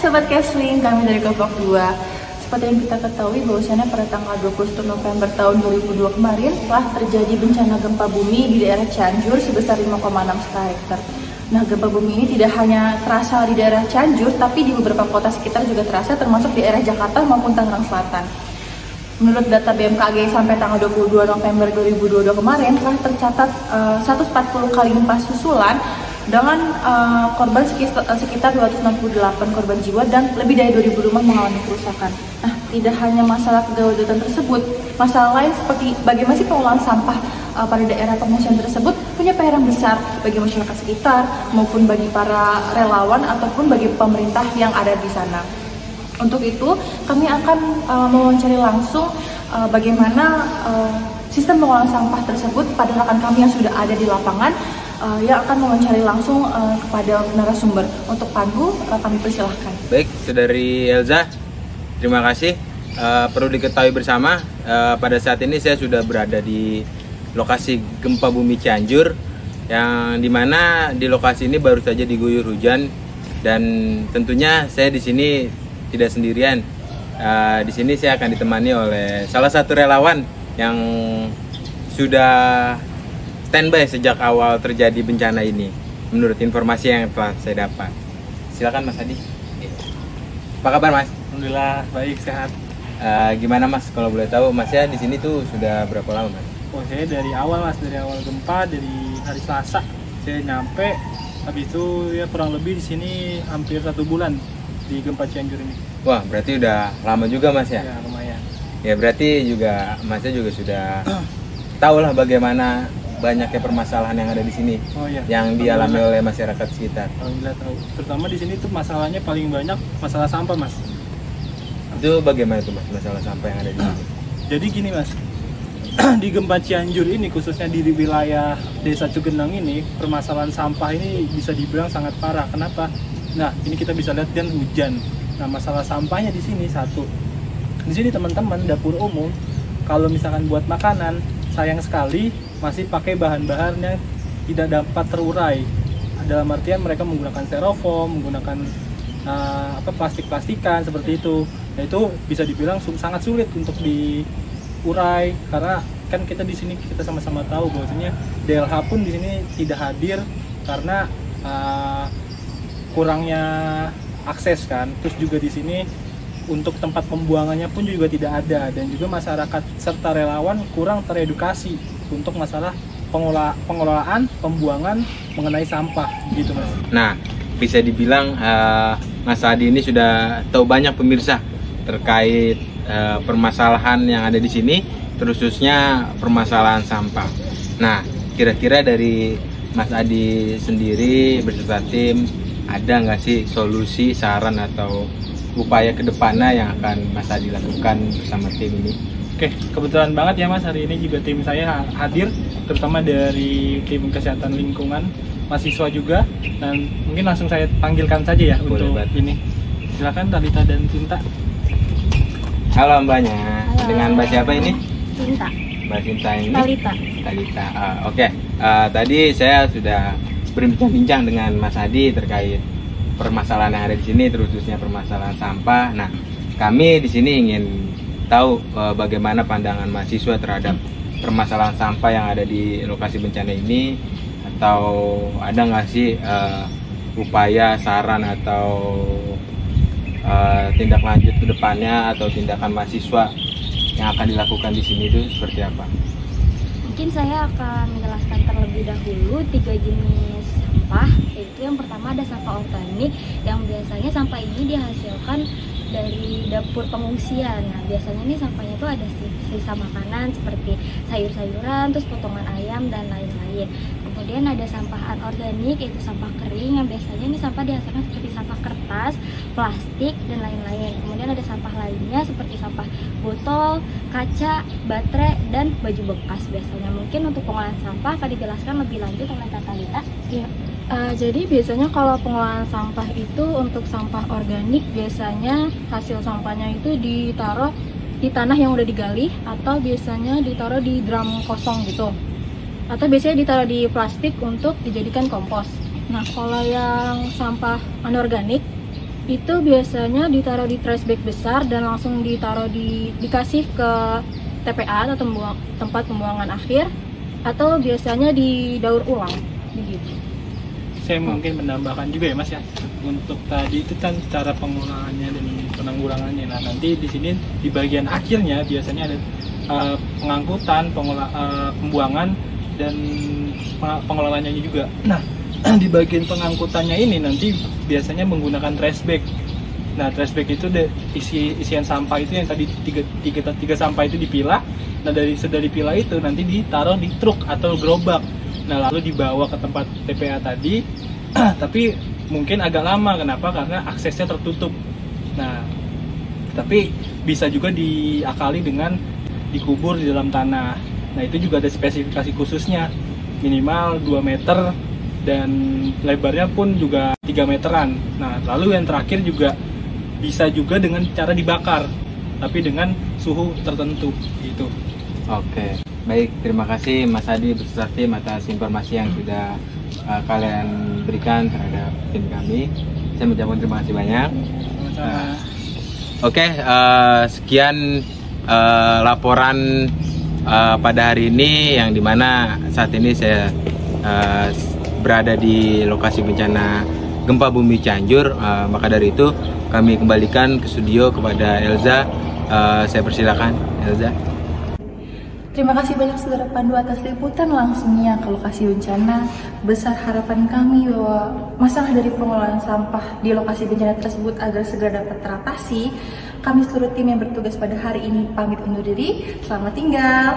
Sobat Caswing, kami dari Kelompok 2. Seperti yang kita ketahui bahwasannya pada tanggal 21 November tahun 2002 kemarin telah terjadi bencana gempa bumi di daerah Cianjur sebesar 5,6 skala Richter. Nah, gempa bumi ini tidak hanya terasa di daerah Cianjur, tapi di beberapa kota sekitar juga terasa, termasuk di daerah Jakarta maupun Tangerang Selatan. Menurut data BMKG sampai tanggal 22 November 2022 kemarin telah tercatat 140 kali gempa susulan dengan korban sekitar 268 korban jiwa dan lebih dari 2.000 rumah mengalami kerusakan. Nah, tidak hanya masalah kedaruratan tersebut, masalah lain seperti bagaimana sih pengelolaan sampah pada daerah pengungsian tersebut punya PR yang besar bagi masyarakat sekitar maupun bagi para relawan ataupun bagi pemerintah yang ada di sana. Untuk itu, kami akan mewawancari langsung bagaimana sistem pengelolaan sampah tersebut pada rekan kami yang sudah ada di lapangan, yang akan mewawancari langsung kepada narasumber. Untuk Pandu, kami persilahkan. Baik, Saudari Elza, terima kasih. Perlu diketahui bersama, pada saat ini saya sudah berada di lokasi gempa bumi Cianjur, yang dimana di lokasi ini baru saja diguyur hujan, dan tentunya saya di sini tidak sendirian. Di sini saya akan ditemani oleh salah satu relawan yang sudah standby sejak awal terjadi bencana ini, menurut informasi yang telah saya dapat. Silakan Mas Adi. Apa kabar Mas? Alhamdulillah baik, sehat. Gimana Mas, kalau boleh tahu Masnya di sini tuh sudah berapa lama Mas? Oh, saya dari awal Mas, dari awal gempa, dari hari Selasa saya nyampe. Habis itu ya kurang lebih di sini hampir 1 bulan di gempa Cianjur ini. Wah, berarti udah lama juga Mas ya? Ya, lumayan. Ya berarti juga Masnya juga sudah tahu lah bagaimana banyaknya permasalahan yang ada di sini, yang dialami oleh masyarakat sekitar. Alhamdulillah tahu. Terutama di sini tuh masalahnya paling banyak masalah sampah Mas. Itu bagaimana tuh Mas, masalah sampah yang ada di sini? Jadi gini Mas, di gempa Cianjur ini khususnya di wilayah Desa Cugenang ini, permasalahan sampah ini bisa dibilang sangat parah. Kenapa? Nah, ini kita bisa lihat kan hujan. Nah, masalah sampahnya di sini satu. Di sini teman-teman dapur umum kalau misalkan buat makanan, sayang sekali masih pakai bahan-bahan yang tidak dapat terurai. Dalam artian mereka menggunakan styrofoam, menggunakan plastik-plastikan seperti itu. Nah, itu bisa dibilang sangat sulit untuk diurai, karena kan kita di sini kita sama-sama tahu bahwasanya DLH pun di sini tidak hadir karena kurangnya akses kan. Terus juga di sini untuk tempat pembuangannya pun juga tidak ada, dan juga masyarakat serta relawan kurang teredukasi untuk masalah pengelolaan pembuangan mengenai sampah gitu Mas. Nah, bisa dibilang Mas Adi ini sudah tahu banyak pemirsa terkait permasalahan yang ada di sini, khususnya permasalahan sampah. Nah, kira-kira dari Mas Adi sendiri beserta tim, ada nggak sih solusi, saran atau upaya kedepannya yang akan Mas Adi lakukan bersama tim ini? Oke, kebetulan banget ya Mas, hari ini juga tim saya hadir, terutama dari tim kesehatan lingkungan, mahasiswa juga, dan mungkin langsung saya panggilkan saja ya. Boleh untuk banget. Ini. Silakan Talita dan Cinta. Halo Mbaknya. Halo. Dengan Mbak siapa ini? Cinta. Mbak Cinta ini? Talita. Talita. Oke. Tadi saya sudah berbincang-bincang dengan Mas Adi terkait permasalahan yang ada di sini, terkhususnya permasalahan sampah. Nah, kami di sini ingin tahu bagaimana pandangan mahasiswa terhadap permasalahan sampah yang ada di lokasi bencana ini, atau ada nggak sih upaya, saran atau tindak lanjut ke depannya atau tindakan mahasiswa yang akan dilakukan di sini itu seperti apa? Mungkin saya akan menjelaskan terlebih dahulu 3 jenis sampah. Yaitu yang pertama ada sampah organik, yang biasanya sampah ini dihasilkan dari dapur pengungsian. Nah, biasanya ini sampahnya itu ada sisa makanan seperti sayur-sayuran, terus potongan ayam dan lain-lain. Kemudian ada sampah anorganik, yaitu sampah kering, yang biasanya ini sampah dihasilkan seperti sampah kertas, plastik dan lain-lain. Kemudian ada sampah lainnya seperti sampah botol, kaca, baterai dan baju bekas. Biasanya mungkin untuk pengolahan sampah akan dijelaskan lebih lanjut oleh Kak Talita. Ya. Jadi biasanya kalau pengelolaan sampah itu untuk sampah organik biasanya hasil sampahnya itu ditaruh di tanah yang udah digali, atau biasanya ditaruh di drum kosong gitu, atau biasanya ditaruh di plastik untuk dijadikan kompos. Nah, kalau yang sampah anorganik itu biasanya ditaruh di trash bag besar dan langsung dikasih ke TPA atau tempat pembuangan akhir, atau biasanya didaur ulang begitu. Saya mungkin menambahkan juga ya Mas ya, untuk tadi itu kan cara pengolahannya dan penanggulangannya. Nah nanti di sini di bagian akhirnya biasanya ada pengangkutan, pembuangan dan pengelolaannya juga. Nah di bagian pengangkutannya ini nanti biasanya menggunakan trash bag. Nah trash bag itu isian sampah itu yang tadi tiga sampah itu dipilah. Nah dari pilah itu nanti ditaruh di truk atau gerobak. Nah lalu dibawa ke tempat TPA tadi, tapi mungkin agak lama. Kenapa? Karena aksesnya tertutup. Nah, tapi bisa juga diakali dengan dikubur di dalam tanah. Nah itu juga ada spesifikasi khususnya, minimal 2 meter dan lebarnya pun juga 3 meteran. Nah lalu yang terakhir juga bisa juga dengan cara dibakar, tapi dengan suhu tertentu gitu. Oke, baik, terima kasih Mas Adi beserta tim atas informasi yang sudah kalian berikan terhadap tim kami. Saya mengucapkan terima kasih banyak. Oke, sekian laporan pada hari ini, yang dimana saat ini saya berada di lokasi bencana gempa bumi Cianjur. Maka dari itu kami kembalikan ke studio kepada Elza. Saya persilakan Elza. Terima kasih banyak Saudara Pandu atas liputan langsungnya ke lokasi bencana. Besar harapan kami bahwa masalah dari pengelolaan sampah di lokasi bencana tersebut agar segera dapat teratasi. Kami seluruh tim yang bertugas pada hari ini pamit undur diri. Selamat tinggal.